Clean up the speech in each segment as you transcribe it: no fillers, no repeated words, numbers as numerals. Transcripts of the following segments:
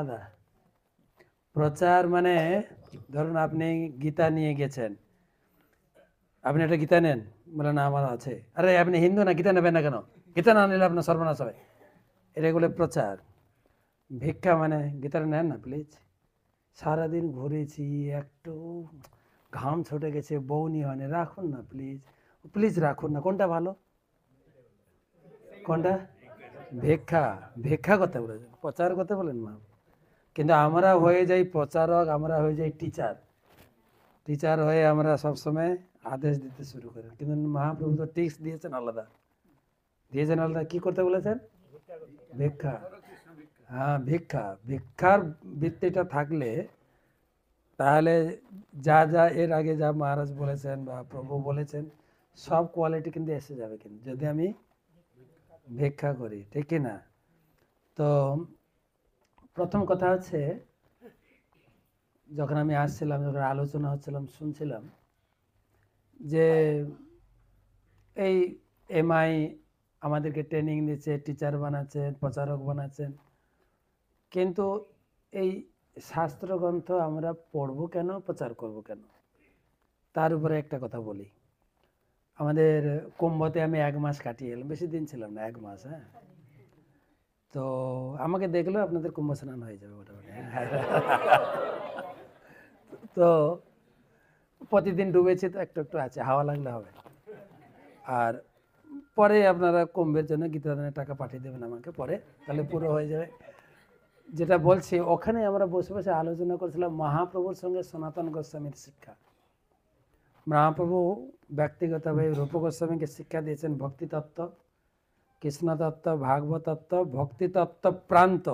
আলাদা। প্রচার মানে ধরুন আপনি গীতা নিয়ে গেছেন, আপনি একটা গীতা নেন, বলে না আমার আছে, আরে আপনি হিন্দু না গীতা নেবেন না কেন, গীতা না নিলে আপনার সর্বনাশ হবে, এগুলো প্রচার। ভিক্ষা মানে গীতাটা নেন না প্লিজ, সারাদিন ঘুরেছি, একটু ঘাম ছুটে গেছে, বউনি হয়নি, রাখুন না প্লিজ, প্লিজ রাখুন না। কোনটা ভালো, কোনটা? ভিক্ষা। ভিক্ষা করতে বলেছেন, প্রচার করতে বলেন মা। কিন্তু আমরা হয়ে যাই প্রচারক, আমরা হয়ে যাই টিচার। টিচার হয়ে আমরা সবসময় আদেশ দিতে শুরু করি। কিন্তু মহাপ্রভু তো টিক্স দিয়েছেন আলাদা, দিয়েছেন আলাদা। কি করতে বলেছেন? ভিক্ষা। হ্যাঁ, ভিক্ষা। ভিক্ষার বৃত্তিটা থাকলে তাহলে যা যা এর আগে যা মহারাজ বলেছেন বা প্রভু বলেছেন সব কোয়ালিটি কিন্তু এসে যাবে, কিন্তু যদি আমি ভিক্ষা করি, ঠিক কি না? তো প্রথম কথা হচ্ছে, যখন আমি আসছিলাম, যখন আলোচনা হচ্ছিলাম, শুনছিলাম যে এই এমআই আমাদেরকে ট্রেনিং দিচ্ছে, টিচার বানাচ্ছেন, প্রচারক বানাচ্ছেন, কিন্তু এই শাস্ত্রগ্রন্থ আমরা পড়বো কেন, প্রচার করব কেন? তার উপরে একটা কথা বলি। আমাদের কুম্ভতে আমি 1 মাস কাটিয়ে এলাম, বেশি দিন ছিলাম না, 1 মাস। হ্যাঁ, তো আমাকে দেখলেও আপনাদের কুম্ভ স্নান হয়ে যাবে মোটামুটি। তো প্রতিদিন ডুবেছি, তো একটু একটু আছে, হাওয়া লাগলে হবে। আর পরে আপনারা কুম্ভের জন্য গীতাদানের টাকা পাঠিয়ে দেবেন আমাকে পরে, তাহলে পুরো হয়ে যাবে। যেটা বলছি, ওখানে আমরা বসে বসে আলোচনা করছিলাম মহাপ্রভুর সঙ্গে সনাতন গোস্বামীর শিক্ষা। মহাপ্রভু ব্যক্তিগতভাবে রূপ গোস্বামীকে শিক্ষা দিয়েছেন ভক্তি তত্ত্ব, কৃষ্ণ তত্ত্ব, ভাগবত তত্ত্ব, ভক্তি তত্ত্ব প্রান্ত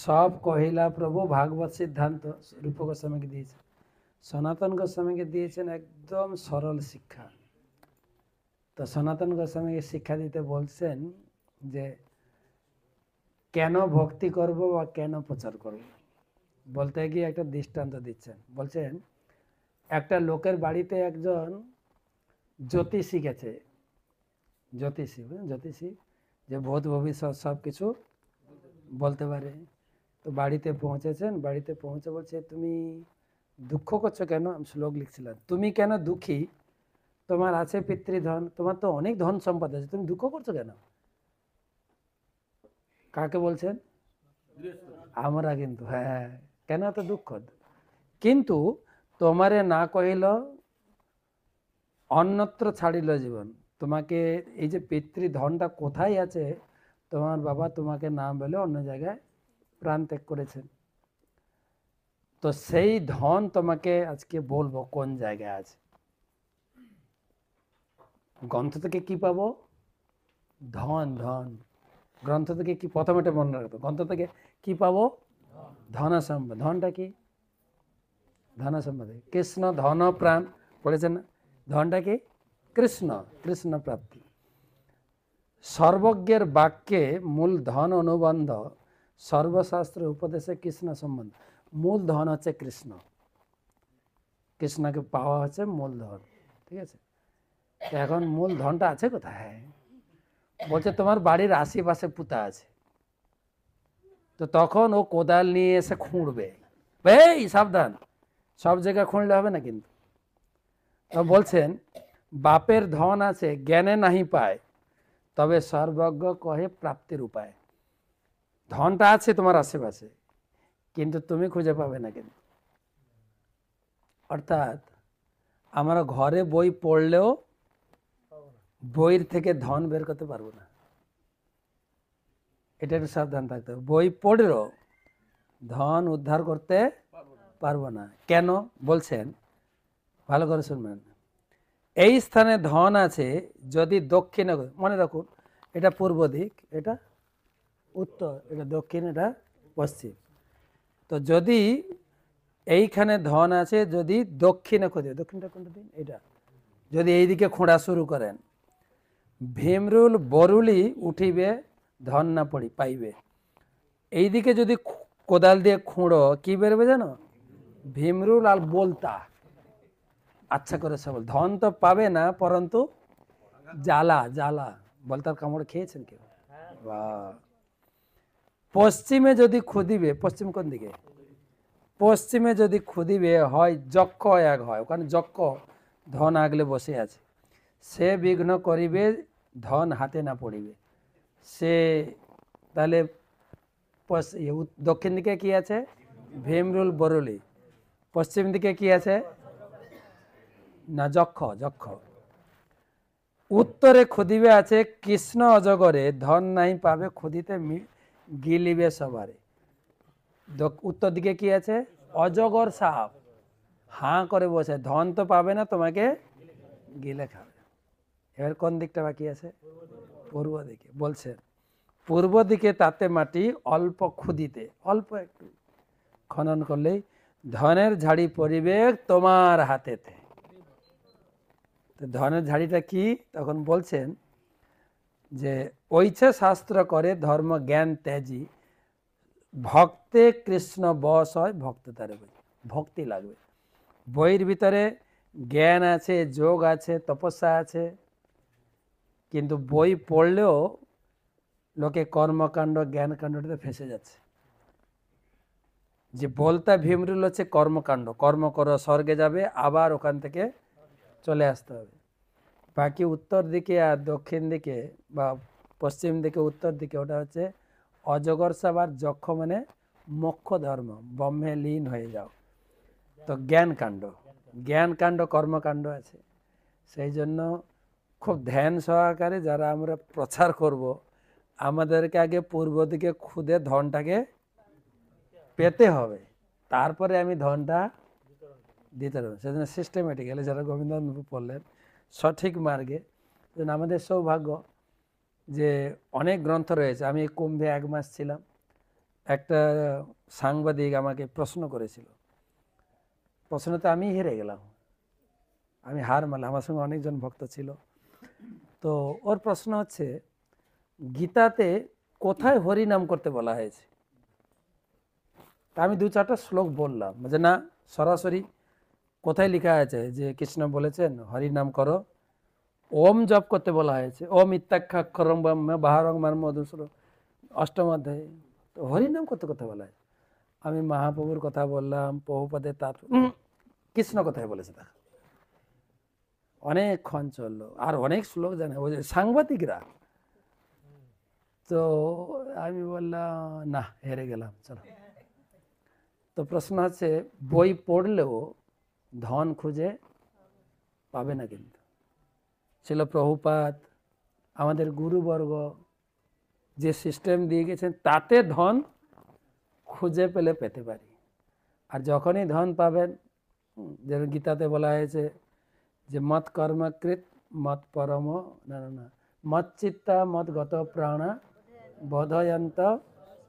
সব কহিলা প্রভু, ভাগবত সিদ্ধান্ত রূপ গোস্বামীকে দিয়েছেন। সনাতন গোস্বামীকে দিয়েছেন একদম সরল শিক্ষা। তো সনাতন গোস্বামীকে শিক্ষা দিতে বলছেন যে কেন ভক্তি করব বা কেন প্রচার করব। বলতে গিয়ে একটা দৃষ্টান্ত দিচ্ছেন, বলছেন একটা লোকের বাড়িতে একজন জ্যোতিষী গেছে। জ্যোতিষী, জ্যোতিষী যে ভূত ভবিষ্যৎ সব কিছু বলতে পারে। তো বাড়িতে পৌঁছেছেন, বাড়িতে পৌঁছে বলছে তুমি দুঃখ করছো কেন? আমি শ্লোক লিখছিলাম, তুমি কেন দুঃখী? তোমার আছে পিতৃধন, তোমার তো অনেক ধন সম্পদ আছে, তুমি দুঃখ করছো কেন? কাকে বলছেন? আমরা। কিন্তু হ্যাঁ, কেন এত দুঃখ? কিন্তু তোমারে না কহিল অন্যত্র ছাড়িল জীবন। তোমাকে এই যে পিতৃধনটা কোথায় আছে, তোমার বাবা তোমাকে না বলে অন্য জায়গায় প্রাণ ত্যাগ করেছেন। তো সেই ধন তোমাকে আজকে বলবো কোন জায়গায় আছে। গ্রন্থ থেকে কি পাবো? ধন। ধন গ্রন্থ থেকে কি, প্রথমে এটা মনে রাখতো, গ্রন্থ থেকে কি পাবো? ধন সম্পদ। ধনটা কি? ধন সম্পদ কৃষ্ণ, ধন প্রাণ পড়েছেন না? ধনটা কি? কৃষ্ণ, কৃষ্ণ প্রাপ্তি। সর্বজ্ঞের বাক্যে মূল ধন অনুবন্ধ, সর্বশাস্ত্র উপদেশে কৃষ্ণ সম্বন্ধ। মূল ধন হচ্ছে কৃষ্ণ, কৃষ্ণকে পাওয়া হচ্ছে মূল ধন, ঠিক আছে? এখন মূল ধনটা আছে কোথায়? বলছে তোমার বাড়ির আশেপাশে পুঁতা আছে। তো তখন ও কোদাল নিয়ে এসে খুঁড়বে, এই সাবধান, সব জায়গায় খুঁড়লে হবে না কিন্তু। তো বলছেন বাপের ধন আছে জ্ঞানে নাহি পায়, তবে সর্বজ্ঞ কহে প্রাপ্তির উপায়। ধনটা আছে তোমার আশেপাশে, কিন্তু তুমি খুঁজে পাবে না কিন্তু। অর্থাৎ আমরা ঘরে বই পড়লেও বইয়ের থেকে ধন বের করতে পারবো না, এটা একটু সাবধান থাকতে হবে। বই পড়লেও ধন উদ্ধার করতে পারবো না। কেন বলছেন ভালো করে শুনবেন। এই স্থানে ধন আছে যদি দক্ষিণে, মনে রাখুন এটা পূর্ব দিক, এটা উত্তর, এটা দক্ষিণ, এটা পশ্চিম। তো যদি এইখানে ধন আছে, যদি দক্ষিণে খোঁজে, দক্ষিণটা কোনটা দিন, এটা যদি এইদিকে খোঁড়া শুরু করেন, ভীমরুল বরুলি উঠিবে, ধন না পড়ি পাইবে। এইদিকে যদি কোদাল দিয়ে খুঁড়ো, কি বেরোবে জানো? ভীমরুল আর বলতা। আচ্ছা করে সবল, ধন তো পাবে না, পরন্তু জ্বালা। জ্বালা বলতার কামড় খেয়েছেন কেউ? বাহ। পশ্চিমে যদি খুদিবে, পশ্চিম কোন দিকে? পশ্চিমে যদি খুদিবে হয় যক্ষ এক হয়, ওখানে যক্ষ ধন আগলে বসে আছে, সে বিঘ্ন করিবে ধন হাতে না পড়িবে। সে তাহলে দক্ষিণ দিকে কি আছে? ভীমরুল বরুলি। পশ্চিম দিকে কি আছে? না, যক্ষ। যক্ষ। উত্তরে খুদিবে আছে কৃষ্ণ অজগরে, ধন নাই পাবে খুদিতে গিলিবে সবারে। উত্তর দিকে কি আছে? অজগর সাপ হাঁ করে বসে, ধন তো পাবে না, তোমাকে গিলে খাবে। এবার কোন দিকটা বাকি আছে? পূর্ব দিকে। বলছে পূর্ব দিকে তাতে মাটি অল্প খুদিতে, অল্প একটু খনন করলেই ধনের ঝাড়ি পড়িবে তোমার হাতেতে। ধনের ঝাড়িটা কি? তখন বলছেন যে ঐছে শাস্ত্র করে ধর্ম জ্ঞান ত্যাজি, ভক্তে কৃষ্ণ বশ হয় ভক্ত তারে বই। ভক্তি লাগবে। বইয়ের ভিতরে জ্ঞান আছে, যোগ আছে, তপস্যা আছে, কিন্তু বই পড়লেও লোকে কর্মকাণ্ড জ্ঞানকাণ্ডটাতে ফেসে যাচ্ছে। যে বলতা ভীমরুল হচ্ছে কর্মকাণ্ড, কর্ম করো স্বর্গে যাবে, আবার ওখান থেকে চলে আসতে হবে। বাকি উত্তর দিকে আর দক্ষিণ দিকে বা পশ্চিম দিকে উত্তর দিকে ওটা হচ্ছে অজগর সাপ আর যক্ষ, মানে মোক্ষ ধর্ম, ব্রহ্মে লীন হয়ে যাও। তো জ্ঞানকাণ্ড, জ্ঞানকাণ্ড কর্মকাণ্ড আছে। সেই জন্য খুব ধ্যান সহকারে যারা আমরা প্রচার করব, আমাদেরকে আগে পূর্ব দিকে খুদে ধনটাকে পেতে হবে, তারপরে আমি ধনটা দিতে পারবো। সেজন্য সিস্টেমেটিক্যালি যারা গোবিন্দবাবু পড়লেন সঠিক মার্গে, আমাদের সৌভাগ্য যে অনেক গ্রন্থ রয়েছে। আমি কুম্ভে 1 মাস ছিলাম, একটা সাংবাদিক আমাকে প্রশ্ন করেছিল, প্রশ্নতে আমি হেরে গেলাম, আমি হার মানলাম। আমার সঙ্গে অনেকজন ভক্ত ছিল। তো ওর প্রশ্ন হচ্ছে গীতাতে কোথায় হরি নাম করতে বলা হয়েছে? তা আমি 2-4টা শ্লোক বললাম, যে না, সরাসরি কোথায় লেখা আছে যে কৃষ্ণ বলেছেন হরি নাম করো? ওম জপ করতে বলা হয়েছে, ওম ইত্যাক্ষরং ব্রহ্ম বাহারং মান মধুসূর 8ম অধ্যায়ে। তো হরি নাম করতে কথা বলা হয়। আমি মহাপ্রভুর কথা বললাম, প্রভুপাদের কৃষ্ণ কোথায় বলেছে তা অনেকক্ষণ চললো, আর অনেক শ্লোক জানে ওই সাংবাদিকরা। তো আমি বললাম না, হেরে গেলাম, চলো। তো প্রশ্ন হচ্ছে বই পড়লেও ধন খুঁজে পাবে না, কিন্তু ছিল প্রভুপাদ, আমাদের গুরুবর্গ যে সিস্টেম দিয়ে গেছেন তাতে ধন খুঁজে পেলে পেতে পারি। আর যখনই ধন পাবেন, যেমন গীতাতে বলা হয়েছে যে মত কর্মকৃত মত পরম না মত চিত্তা মত গত প্রাণ বোধয়ন্ত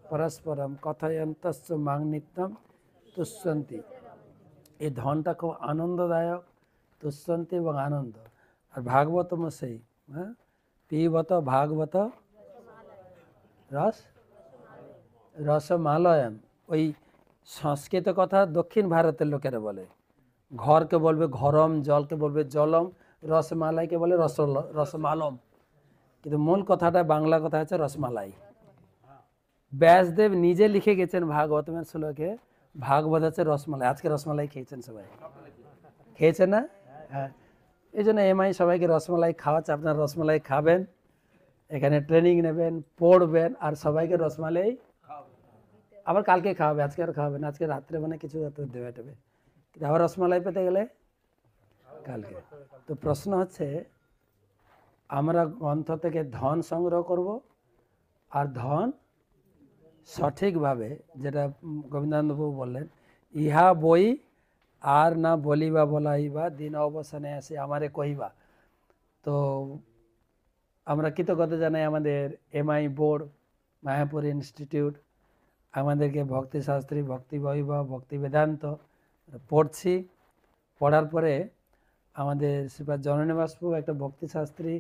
পরস্পরম কথয়ন্ত মাং নিত্যম তুষ্যন্তি। এই ধনটা খুব আনন্দদায়ক, তুষ্যন্তি এবং আনন্দ। আর ভাগবতম সেই, হ্যাঁ, পিবত ভাগবত রসমালয়ম। ওই সংস্কৃত কথা দক্ষিণ ভারতের লোকেরা বলে, ঘরকে বলবে ঘরম, জলকে বলবে জলম, রসমালাইকে বলে রসমালম, কিন্তু মূল কথাটা বাংলা কথা হচ্ছে রসমালাই। ব্যাসদেব নিজে লিখে গেছেন ভাগবতমের শ্লোকে, ভাগবত হচ্ছে রসমালাই। আজকে রসমালাই খেয়েছেন সবাই, খেয়েছেন না? হ্যাঁ, এই জন্য এমআই সবাইকে রসমালাই খাওয়াচ্ছে। আপনার রসমালাই খাবেন, এখানে ট্রেনিং নেবেন, পড়বেন, আর সবাইকে রসমালাই আবার কালকে খাওয়াবে, আজকে আর খাওয়াবে না। আজকে রাত্রে মানে কিছু দেবে টেবে, কিন্তু আবার রসমালাই পেতে গেলে কালকে। তো প্রশ্ন হচ্ছে আমরা গ্রন্থ থেকে ধন সংগ্রহ করব, আর ধন সঠিকভাবে, যেটা গোবিন্দানন্দবাবু বললেন, ইহা বই আর না বলিবা বলাইবা, দিন অবসানে আসে আমারে কহিবা। তো আমরা কৃতজ্ঞতা জানাই আমাদের এমআই বোর্ড, মায়াপুর ইনস্টিটিউট, আমাদেরকে ভক্তিশাস্ত্রী, ভক্তি বৈভব, ভক্তি বেদান্ত পড়ছি। পড়ার পরে আমাদের শ্রীপাদ জননীবাসু একটা ভক্তিশাস্ত্রী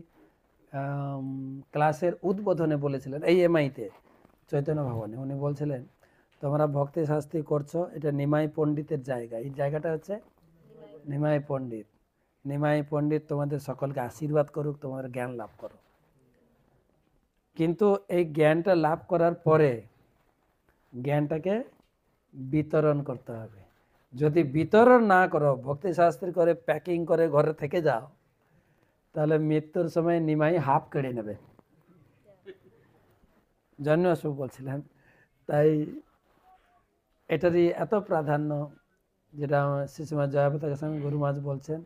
ক্লাসের উদ্বোধনে বলেছিলেন, এই এমআইতে চৈতন্য ভবনে। উনি বলছিলেন তোমরা ভক্তিশাস্ত্রী করছো, এটা নিমাই পণ্ডিতের জায়গা। এই জায়গাটা হচ্ছে নিমাই পণ্ডিত। নিমাই পণ্ডিত তোমাদের সকলকে আশীর্বাদ করুক, তোমাদের জ্ঞান লাভ করো। কিন্তু এই জ্ঞানটা লাভ করার পরে জ্ঞানটাকে বিতরণ করতে হবে। যদি বিতরণ না করো, ভক্তিশাস্ত্র করে প্যাকিং করে ঘরে থেকে যাও, তাহলে মৃত্যুর সময় নিমাই হাফ কেড়ে নেবে। জন্য সব বলছিলেন, তাই এটারই এত প্রাধান্য, যেটা আমার শিশুমা জয়াপতাকা স্বামী গুরু মহারাজ বলছেন,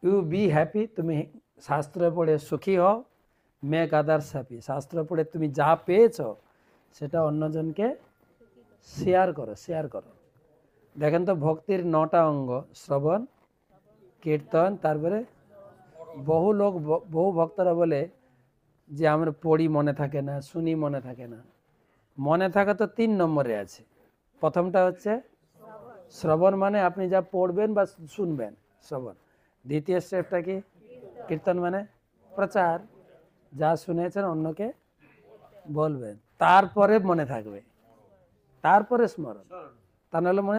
ইউ বি হ্যাপি, তুমি শাস্ত্র পড়ে সুখী হও, মেক আদার্স হ্যাপি, শাস্ত্র পড়ে তুমি যা পেয়েছো সেটা অন্যজনকে শেয়ার করো, শেয়ার করো। দেখেন তো ভক্তির 9টা অঙ্গ, শ্রবণ, কীর্তন, তারপরে বহু লোক, বহু ভক্তরা বলে যে আমরা পড়ি মনে থাকে না, শুনি মনে থাকে না। মনে থাকা তো 3 নম্বরে আছে। প্রথমটা হচ্ছে শ্রবণ, মানে আপনি যা পড়বেন বা শুনবেন, শ্রবণ। দ্বিতীয় স্টেপটা কি? কীর্তন, মানে প্রচার, যা শুনেছেন অন্যকে বলবেন। তারপরে মনে থাকবে, তারপরে স্মরণ, তা নাহলে মনে